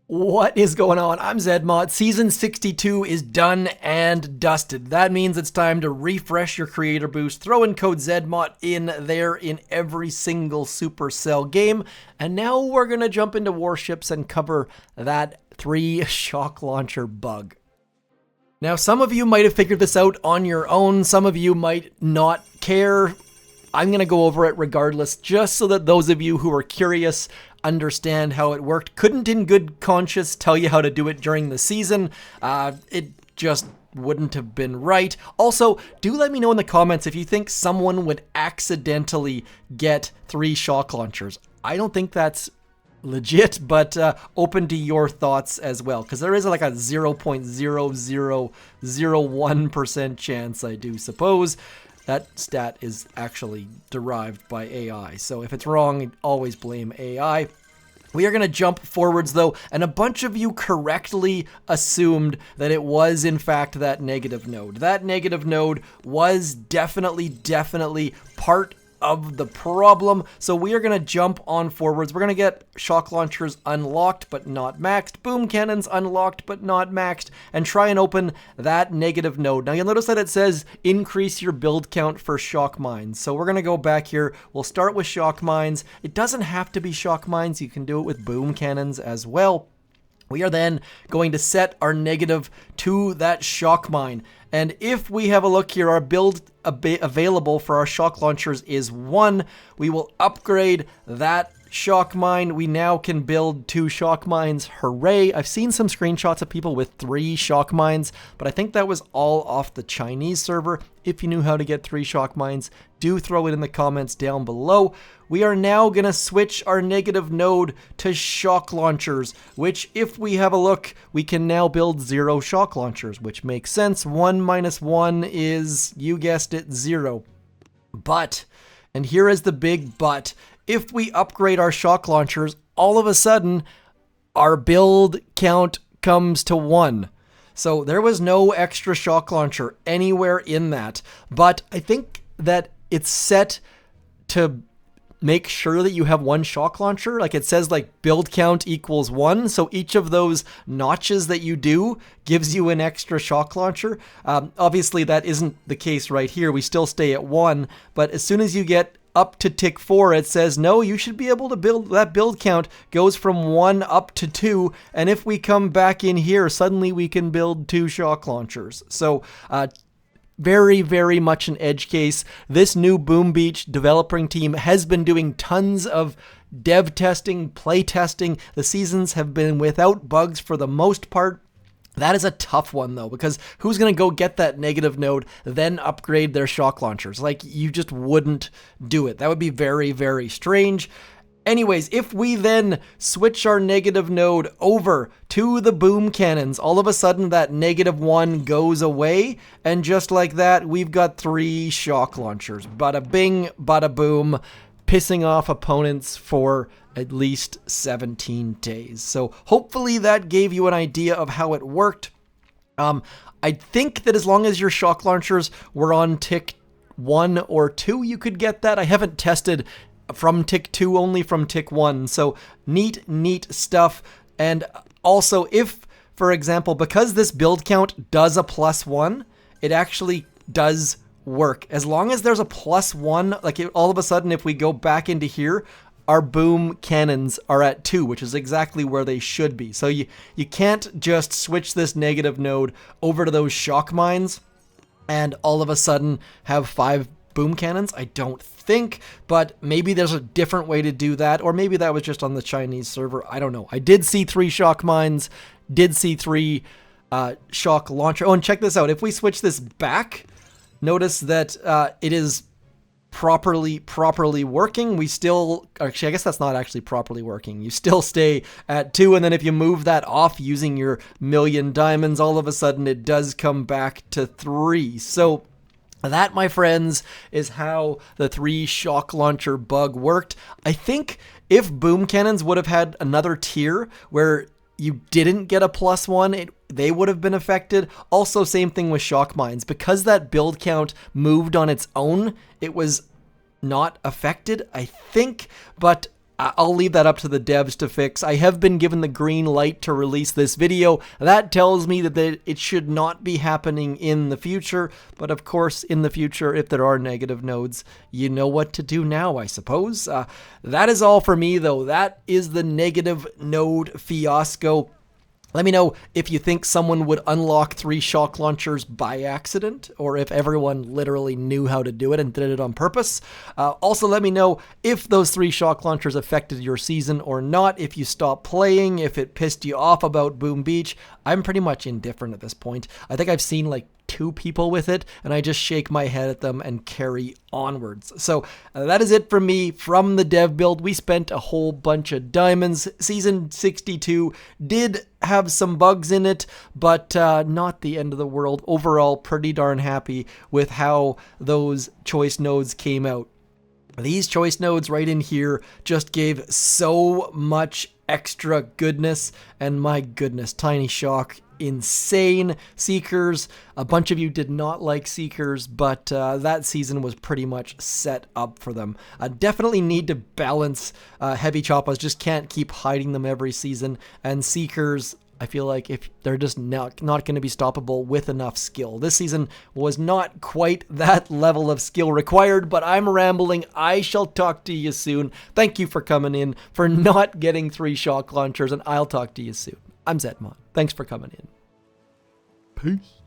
What is going on? I'm Zedmot. Season 62 is done and dusted. That means it's time to refresh your creator boost, throw in code Zedmot in there in every single Supercell game, and now we're going to jump into Warships and cover that 3 shock launcher bug. Now, some of you might have figured this out on your own, some of you might not care. I'm going to go over it regardless, just so that those of you who are curious understand how it worked. Couldn't in good conscience tell you how to do it during the season. It just wouldn't have been right. Also, do let me know in the comments if you think someone would accidentally get 3 shock launchers. I don't think that's legit, but open to your thoughts as well, because there is like a 0.0001% chance, I do suppose. That stat is actually derived by AI, so if it's wrong, always blame AI. We are going to jump forwards though, and a bunch of you correctly assumed that it was in fact that negative node. That negative node was definitely part of the problem, so we are going to jump on forwards. We're going to get shock launchers unlocked but not maxed, boom cannons unlocked but not maxed, and try and open that negative node. Now you'll notice that it says increase your build count for shock mines, so we're going to go back here. We'll start with shock mines. It doesn't have to be shock mines, you can do it with boom cannons as well. We are then going to set our negative to that shock mine. And if we have a look here, our build available for our shock launchers is 1. We will upgrade that shock mine. We now can build 2 shock mines. Hooray! I've seen some screenshots of people with 3 shock mines, but I think that was all off the Chinese server. If you knew how to get 3 shock mines, do throw it in the comments down below. We are now going to switch our negative node to shock launchers, which if we have a look, we can now build 0 shock launchers, which makes sense. 1 minus 1 is, you guessed it, 0. But, and here is the big but, if we upgrade our shock launchers, all of a sudden, our build count comes to 1. So there was no extra shock launcher anywhere in that, but I think that it's set to make sure that you have 1 shock launcher. Like it says like build count equals 1. So each of those notches that you do gives you an extra shock launcher. Obviously that isn't the case right here. We still stay at 1, but as soon as you get up to tick 4, it says, no, you should be able to build, that build count goes from 1 up to 2. And if we come back in here, suddenly we can build 2 shock launchers. So, very much an edge case. This new Boom Beach developing team has been doing tons of dev testing, play testing. The seasons have been without bugs for the most part. That is a tough one though, because who's going to go get that negative node, then upgrade their shock launchers? Like, you just wouldn't do it. That would be very strange. Anyways, if we then switch our negative node over to the boom cannons, all of a sudden that -1 goes away, and just like that, we've got 3 shock launchers. Bada bing, bada boom, pissing off opponents for at least 17 days. So hopefully that gave you an idea of how it worked. I think that as long as your shock launchers were on tick 1 or 2, you could get that. I haven't tested from tick 2, only from tick 1. So neat stuff. And also, if, for example, because this build count does a +1, it actually does work. As long as there's a +1, like all of a sudden, if we go back into here, our boom cannons are at 2, which is exactly where they should be. So you can't just switch this negative node over to those shock mines and all of a sudden have 5 boom cannons. I don't think, but maybe there's a different way to do that, or maybe that was just on the Chinese server. I don't know. I did see 3 shock mines, did see 3 shock launcher. Oh, and check this out. If we switch this back, notice that it is properly working. We still, actually, I guess that's not actually properly working. You still stay at 2, and then if you move that off using your million diamonds, all of a sudden it does come back to 3. So that, my friends, is how the 3 shock launcher bug worked. I think if boom cannons would have had another tier where you didn't get a +1, they would have been affected. Also, same thing with shock mines. Because that build count moved on its own, it was not affected, I think, but I'll leave that up to the devs to fix. I have been given the green light to release this video. That tells me that it should not be happening in the future. But of course, in the future, if there are negative nodes, you know what to do now, I suppose. That is all for me, though. That is the negative node fiasco. Let me know if you think someone would unlock 3 shock launchers by accident, or if everyone literally knew how to do it and did it on purpose. Also, let me know if those 3 shock launchers affected your season or not, if you stopped playing, if it pissed you off about Boom Beach. I'm pretty much indifferent at this point. I think I've seen like 2 people with it, and I just shake my head at them and carry onwards. So that is it from me from the dev build. We spent a whole bunch of diamonds. Season 62 did have some bugs in it, but not the end of the world. Overall, pretty darn happy with how those choice nodes came out. These choice nodes right in here just gave so much extra goodness, and my goodness, Tiny Shock, insane. Seekers, a bunch of you did not like Seekers, but that season was pretty much set up for them. Definitely need to balance heavy choppas, just can't keep hiding them every season, and Seekers, I feel like if they're just not going to be stoppable with enough skill. This season was not quite that level of skill required, but I'm rambling. I shall talk to you soon. Thank you for coming in, for not getting 3 shock launchers, and I'll talk to you soon. I'm Zetmon. Thanks for coming in. Peace.